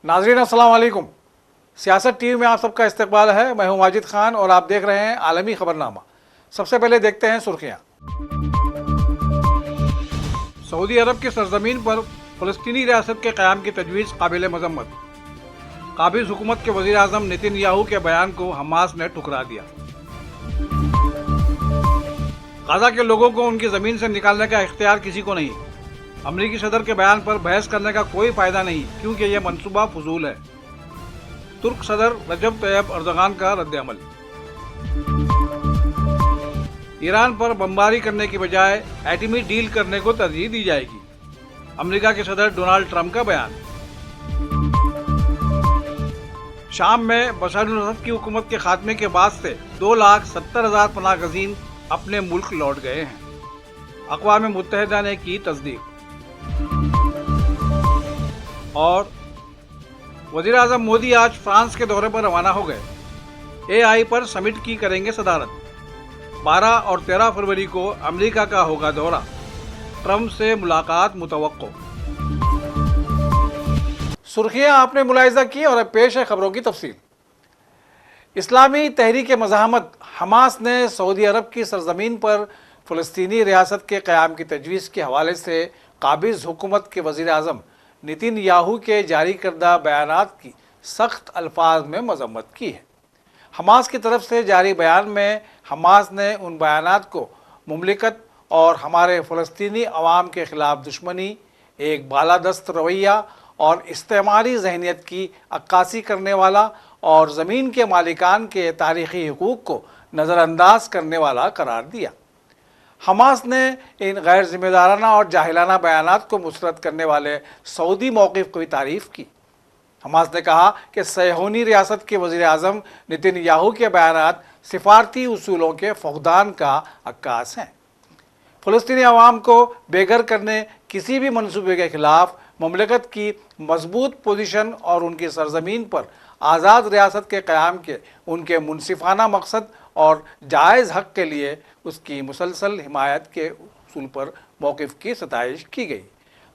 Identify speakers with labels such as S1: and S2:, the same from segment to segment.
S1: नाजरीन अस्सलाम वालेकुम। सियासत टीवी में आप सबका इस्तकबाल है। मैं हूं माजिद खान और आप देख रहे हैं आलमी खबरनामा। सबसे पहले देखते हैं सुर्खियां। सऊदी अरब की सरजमीन पर फ़लस्तीनी रियासत के क़याम की तजवीज़ काबिल मज़म्मत। काबिज़ हुकूमत के वज़ीर आज़म नेतन्याहू के बयान को हमास ने ठुकरा दिया। गाज़ा के लोगों को उनकी ज़मीन से निकालने का इख्तियार किसी को नहीं। अमरीकी सदर के बयान पर बहस करने का कोई फ़ायदा नहीं क्योंकि यह मनसूबा फजूल है। तुर्क सदर रजब तैयब अर्दगान का रद्द-ए-अमल। ईरान पर बमबारी करने की बजाय एटमी डील करने को तरजीह दी जाएगी। अमेरिका के सदर डोनाल्ड ट्रंप का बयान। शाम में बशर अल-असद की हुकूमत के खात्मे के बाद से 2,70,000 पनाह गज़ीन अपने मुल्क लौट गए हैं। अक़वाम मुत्तहिदा ने की तस्दीक। और वज़ीर आज़म मोदी आज फ्रांस के दौरे पर रवाना हो गए। AI पर समिट की करेंगे सदारत। 12 और 13 फरवरी को अमेरिका का होगा दौरा। ट्रंप से मुलाकात मुतवक्को। सुर्खियां आपने मुलाहिज़ा की और अब पेश है खबरों की तफसील। इस्लामी तहरीक मज़ाहमत हमास ने सऊदी अरब की सरजमीन पर फ़लस्तीनी रियासत के क़याम की तजवीज़ के हवाले से काबिज़ हुकूमत के वज़ीर आज़म नेतन्याहू के जारी करदा बयानात की सख्त अल्फाज में मज़म्मत की है। हमास की तरफ से जारी बयान में हमास ने उन बयानात को मुमलिकत और हमारे फ़लस्तीनी अवाम के ख़िलाफ़ दुश्मनी, एक बालादस्त रवैया और इस्तेमारी जहनीत की अक्कासी करने वाला और ज़मीन के मालिकान के तारीख़ी हुकूक़ को नज़रअंदाज करने वाला करार दिया। हमास ने इन गैर ज़िम्मेदाराना और जाहिलाना बयानात को मुस्तरद करने वाले सऊदी मौक़िफ़ की तारीफ़ की। हमास ने कहा कि सह्यूनी रियासत के वज़ीर आज़म नेतन्याहू के बयानात सिफारती उसूलों के फक़दान का अक्कास हैं। फ़लस्तीनी अवाम को बेघर करने किसी भी मनसूबे के ख़िलाफ़ ममलकत की मजबूत पोजीशन और उनकी सरजमीन पर आज़ाद रियासत के क़याम के उनके मुनसिफ़ाना मकसद और जायज़ हक़ के लिए उसकी मुसलसल हिमायत के उसूल पर मौक़िफ़ की सताइश की गई।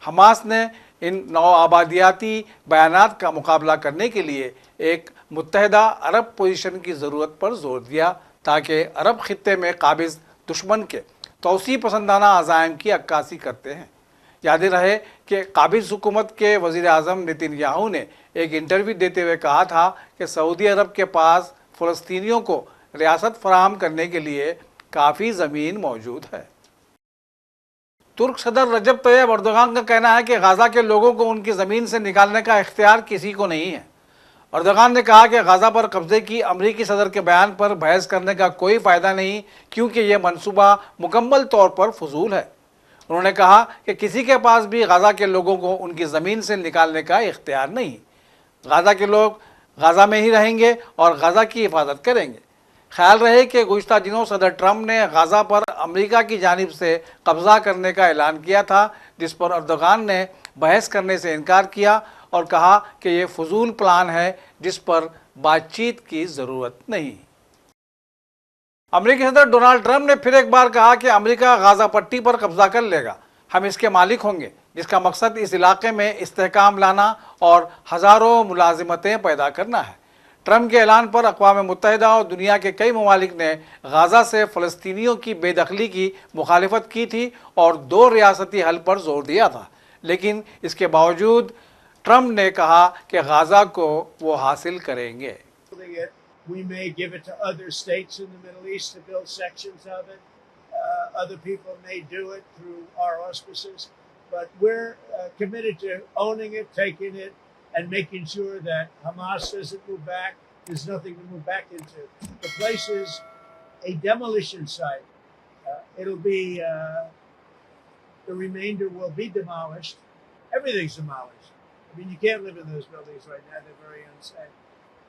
S1: हमास ने इन नौआबादियाती बयानात का मुकाबला करने के लिए एक मुत्तहिदा अरब पोजीशन की ज़रूरत पर जोर दिया ताकि अरब ख़ित्ते में काबिज़ दुश्मन के तौसी पसंदाना अज़ाइम की अक्कासी करते हैं। याद रहे कि काबिज़ हुकूमत के वज़ीर आज़म नेतन्याहू ने एक इंटरव्यू देते हुए कहा था कि सऊदी अरब के पास फ़लस्तीनियों को रियासत फराहम करने के लिए काफ़ी ज़मीन मौजूद है। तुर्क सदर रजब तैयब अर्दगान का कहना है कि गाज़ा के लोगों को उनकी ज़मीन से निकालने का इख्तियार किसी को नहीं है। अर्दगान ने कहा कि गाज़ा पर कब्ज़े की अमरीकी सदर के बयान पर बहस करने का कोई फ़ायदा नहीं क्योंकि यह मनसूबा मुकम्मल तौर पर फजूल है। उन्होंने कहा कि किसी के पास भी गाज़ा के लोगों को उनकी ज़मीन से निकालने का इख्तियार नहीं। गाज़ा के लोग गाज़ा में ही रहेंगे और गाज़ा की हिफाजत करेंगे। ख्याल रहे कि गुज़िश्ता दिनों सदर ट्रंप ने गाज़ा पर अमेरिका की जानिब से कब्ज़ा करने का ऐलान किया था, जिस पर अर्दगान ने बहस करने से इनकार किया और कहा कि यह फजूल प्लान है जिस पर बातचीत की ज़रूरत नहीं। अमेरिकी सदर डोनाल्ड ट्रंप ने फिर एक बार कहा कि अमेरिका गाज़ा पट्टी पर कब्ज़ा कर लेगा, हम इसके मालिक होंगे, जिसका मकसद इस इलाके में इस्तेहकाम लाना और हज़ारों मुलाजिमतें पैदा करना है। ट्रंप के ऐलान पर अक़वाम मुत्तहिदा और दुनिया के कई ममालिक ने गाज़ा से फ़लस्तीनियों की बेदखली की मुखालिफत की थी और 2 रियासती हल पर जोर दिया था, लेकिन इसके बावजूद ट्रंप ने कहा कि गाज़ा को वो हासिल करेंगे।
S2: We may give it to other states in the Middle East to build sections of it. Other people may do it through our auspices. But we're committed to owning it, taking it, and making sure that Hamas doesn't move back. There's nothing to move back into. The place is a demolition site. It'll be, the remainder will be demolished. Everything's demolished. I mean, you can't live in those buildings right now. They're very unsafe.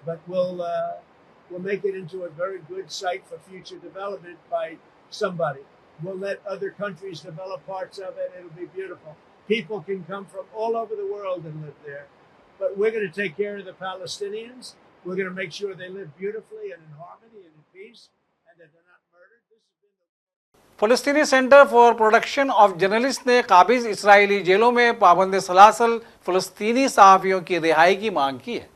S2: But we'll make it into a very good site for future development by somebody. We'll let other countries develop parts of it. It'll be beautiful. People can come from all over the world and live there. But we're going to take care of the Palestinians. We're going to make sure they live beautifully and in harmony and in peace and that they're not murdered.
S1: फलस्तीनी centre for production of journalist ने काबिज Israeli जेलों में पाबंद सलासल फलस्तीनी सहाफ़ियों की रिहाई की मांग की है।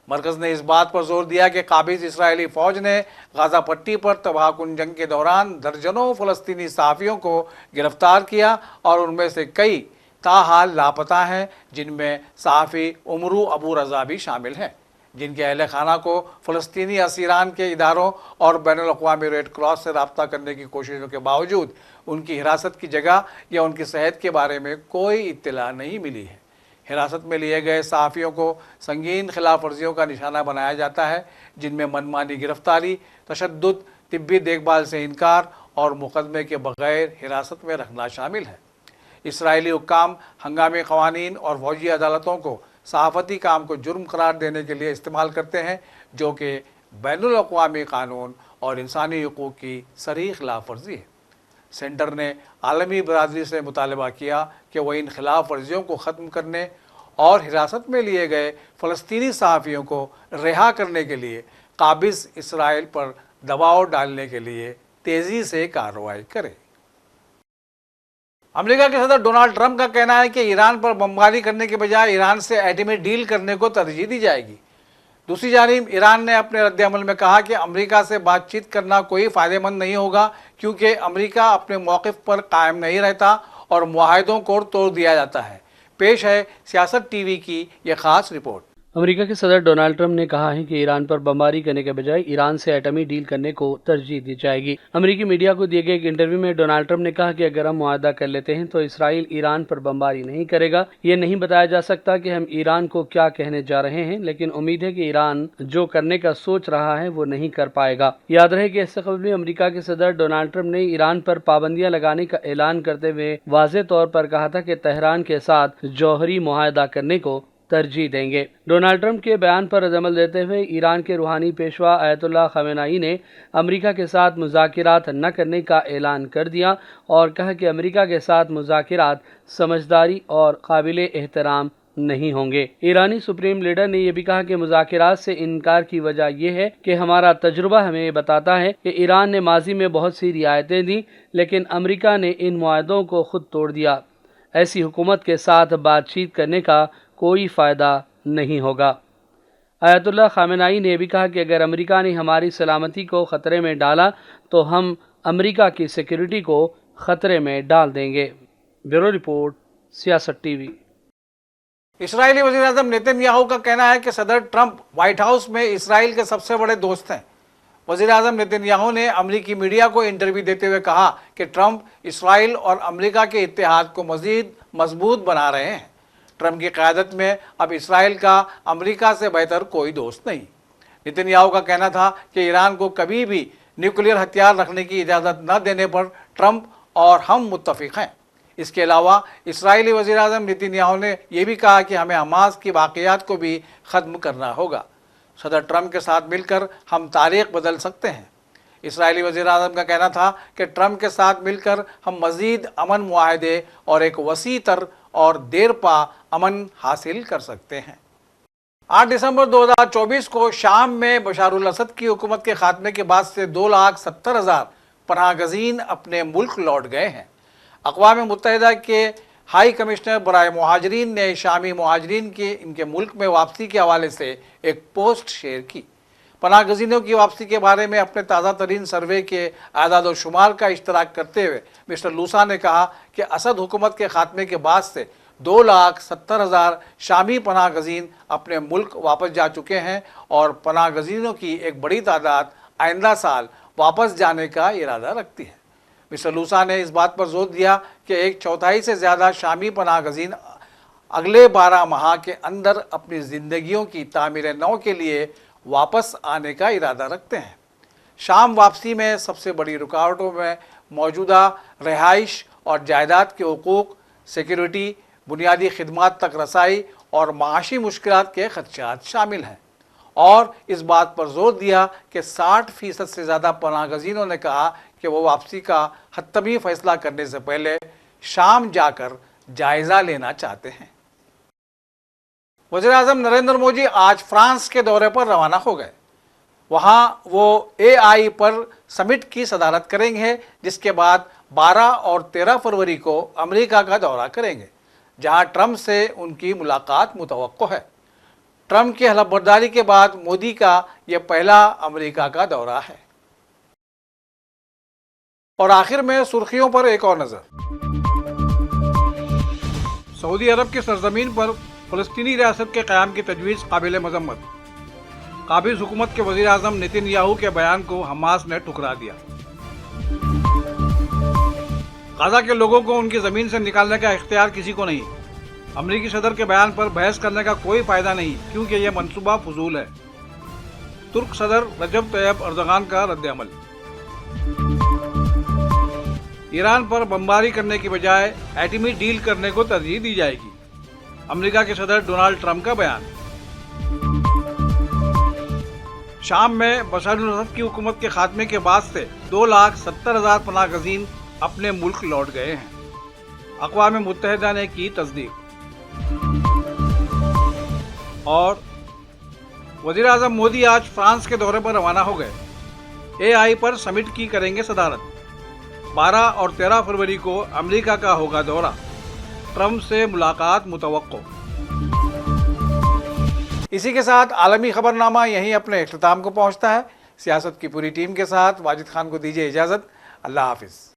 S1: मरकज़ ने इस बात पर जोर दिया कि काबिज इसराइली फ़ौज ने गाज़ा पट्टी पर तबाहकुन जंग के दौरान दर्जनों फ़लस्तीनी सहाफ़ियों को गिरफ्तार किया और उनमें से कई ताहाल लापता हैं, जिनमें सहाफ़ी उमरू अबू रज़ा भी शामिल हैं, जिनके अहल खाना को फ़लस्तीनी असीरान के इदारों और बैनुल अक़वामी रेड क्रॉस से रब्ता करने की कोशिशों के बावजूद उनकी हिरासत की जगह या उनकी सेहत के बारे में कोई इत्तला नहीं मिली है। हिरासत में लिए गए सहाफ़ियों को संगीन खिलाफ वर्जियों का निशाना बनाया जाता है, जिनमें मनमानी गिरफ्तारी, तशद्दुद, तिब्बी देखभाल से इनकार और मुकदमे के बगैर हिरासत में रखना शामिल है। इसराइली हुक्काम हंगामी क़वानीन और फौजी अदालतों को सहाफ़ती काम को जुर्म करार देने के लिए इस्तेमाल करते हैं, जो कि बैनुल अक़वामी क़ानून और इंसानी हुकूक़ की सरीह खिलाफ वर्जी है। सेंटर ने आलमी बरादरी से मुतालबा किया कि वह इन खिलाफ वर्जियों को ख़त्म करने और हिरासत में लिए गए फ़लस्तीनी सहाफ़ियों को रिहा करने के लिए काबिज़ इसराइल पर दबाव डालने के लिए तेज़ी से कार्रवाई करे। अमेरिका के सदर डोनाल्ड ट्रंप का कहना है कि ईरान पर बमबारी करने के बजाय ईरान से एटमी डील करने को तरजीह दी जाएगी। दूसरी जानिब ईरान ने अपने रद्द-ए-अमल में कहा कि अमेरिका से बातचीत करना कोई फ़ायदेमंद नहीं होगा, क्योंकि अमेरिका अपने मौक़िफ़ पर कायम नहीं रहता और मुआहदों को तोड़ दिया जाता है। पेश है सियासत टीवी की यह ख़ास रिपोर्ट।
S3: अमेरिका के सदर डोनाल्ड ट्रंप ने कहा है कि ईरान पर बमबारी करने के बजाय ईरान से एटमी डील करने को तरजीह दी जाएगी। अमेरिकी मीडिया को दिए गए एक इंटरव्यू में डोनाल्ड ट्रंप ने कहा कि अगर हम मुआहदा कर लेते हैं तो इसराइल ईरान पर बमबारी नहीं करेगा। ये नहीं बताया जा सकता कि हम ईरान को क्या कहने जा रहे हैं, लेकिन उम्मीद है कि ईरान जो करने का सोच रहा है वो नहीं कर पाएगा। याद रहे कि इससे कबल भी अमेरिका के सदर डोनाल्ड ट्रंप ने ईरान पर पाबंदियां लगाने का ऐलान करते हुए वाज़ेह तौर पर कहा था कि तेहरान के साथ जौहरी मुआहदा करने को तरजीह देंगे। डोनाल्ड ट्रंप के बयान पर रद्द-ए-अमल देते हुए ईरान के रूहानी पेशवा अयतुल्लाह खमेनाई ने अमेरिका के साथ मुज़ाकिरात न करने का ऐलान कर दिया और कहा कि अमेरिका के साथ मुज़ाकिरात समझदारी और काबिल एहतराम नहीं होंगे। ईरानी सुप्रीम लीडर ने यह भी कहा कि मुज़ाकिरात से इनकार की वजह यह है कि हमारा तजुर्बा हमें बताता है कि ईरान ने माजी में बहुत सी रियायतें दी, लेकिन अमेरिका ने इन मुआहदों को खुद तोड़ दिया। ऐसी हुकूमत के साथ बातचीत करने का कोई फ़ायदा नहीं होगा। अयतुल्लाह खामेनाई ने भी कहा कि अगर अमेरिका ने हमारी सलामती को ख़तरे में डाला तो हम अमेरिका की सिक्योरिटी को ख़तरे में डाल देंगे। ब्यूरो रिपोर्ट, सियासत टीवी।
S1: इसराइली वज़ीर-ए-आज़म नेतन्याहू का कहना है कि सदर ट्रंप व्हाइट हाउस में इसराइल के सबसे बड़े दोस्त हैं। वज़ीर-ए-आज़म नेतन्याहू ने अमेरिकी मीडिया को इंटरव्यू देते हुए कहा कि ट्रंप इसराइल और अमेरिका के इत्तेहाद को मज़ीद मजबूत बना रहे हैं। ट्रंप की क़यादत में अब इसराइल का अमेरिका से बेहतर कोई दोस्त नहीं। नेतन्याहू का कहना था कि ईरान को कभी भी न्यूक्लियर हथियार रखने की इजाज़त न देने पर ट्रंप और हम मुत्तफ़िक़ हैं। इसके अलावा इसराइली वज़ीर-ए-आज़म नेतन्याहू ने यह भी कहा कि हमें हमास की वाक़यात को भी ख़त्म करना होगा। सदर ट्रंप के साथ मिलकर हम तारीख़ बदल सकते हैं। इसराइली वज़ीर-ए-आज़म का कहना था कि ट्रंप के साथ मिलकर हम मज़ीद अमन मुआहदे और एक वसी तर और देर पा अमन हासिल कर सकते हैं। 8 दिसंबर 2024 को शाम में बशारुल असद की हुकूमत के खात्मे के बाद से 2,70,000 पनाह गज़ीन अपने मुल्क लौट गए हैं। अक़वाम मुत्तहिदा के हाई कमिश्नर बराए मुहाजिरीन ने शामी मुहाजिरीन की इनके मुल्क में वापसी के हवाले से एक पोस्ट शेयर की। पनाह गज़ीनों की वापसी के बारे में अपने ताज़ा तरीन सर्वे के आदाद व शुमार का इश्तराक करते हुए मिस्टर लूसा ने कहा कि असद हुकूमत के खात्मे के बाद से 2,70,000 शामी पनाह गज़ीन अपने मुल्क वापस जा चुके हैं और पनाह गज़ीनों की एक बड़ी तादाद आइंदा साल वापस जाने का इरादा रखती है। मिस्टर लूसा ने इस बात पर जोर दिया कि 1/4 से ज़्यादा शामी पनाह गज़ीन अगले 12 माह के अंदर अपनी ज़िंदगियों की तामीर नौ के लिए वापस आने का इरादा रखते हैं। शाम वापसी में सबसे बड़ी रुकावटों में मौजूदा रहाइश और जायदाद के हुकूक, सिक्योरिटी, बुनियादी खिदमात तक रसाई और माशी मुश्किलात के खदशात शामिल हैं और इस बात पर जोर दिया कि 60% से ज़्यादा पनाह गज़ीनों ने कहा कि वो वापसी का हतमी फ़ैसला करने से पहले शाम जाकर जायज़ा लेना चाहते हैं। वज़ीर-ए-आज़म नरेंद्र मोदी आज फ्रांस के दौरे पर रवाना हो गए। वहाँ वो AI पर समिट की सदारत करेंगे, जिसके बाद 12 और 13 फरवरी को अमेरिका का दौरा करेंगे, जहाँ ट्रंप से उनकी मुलाकात मुतवक्को है। ट्रंप की हलफबर्दारी के बाद मोदी का यह पहला अमेरिका का दौरा है। और आखिर में सुर्खियों पर एक और नज़र। सऊदी अरब की सरजमीन पर फ़लस्तीनी रियासत के क़याम की तजवीज़ काबिल मज़म्मत। काबिज़ हुकूमत के वज़ीर आज़म नेतन्याहू के बयान को हमास ने ठुकरा दिया। गाज़ा के लोगों को उनकी ज़मीन से निकालने का इख्तियार किसी को नहीं। अमरीकी सदर के बयान पर बहस करने का कोई फ़ायदा नहीं, क्योंकि यह मंसूबा फजूल है। तुर्क सदर रजब तैयब अर्दगान का रद्द-ए-अमल। ईरान पर बमबारी करने की बजाय एटमी डील करने को तरजीह दी जाएगी, अमेरिका के सदर डोनाल्ड ट्रंप का बयान। शाम में बशर अल-असद की हुकूमत के खात्मे के बाद से 2,70,000 पनाह गज़ीन अपने मुल्क लौट गए हैं, अक़वाम मुत्तहिदा ने की तस्दीक। और वज़ीर आज़म मोदी आज फ्रांस के दौरे पर रवाना हो गए। AI पर समिट की करेंगे सदारत। 12 और 13 फरवरी को अमेरिका का होगा दौरा, ट्रंप से मुलाकात मुतवक्को। इसी के साथ आलमी खबरनामा यहीं अपने इख्तिताम को पहुंचता है। सियासत की पूरी टीम के साथ वाजिद खान को दीजिए इजाज़त। अल्लाह हाफिज़।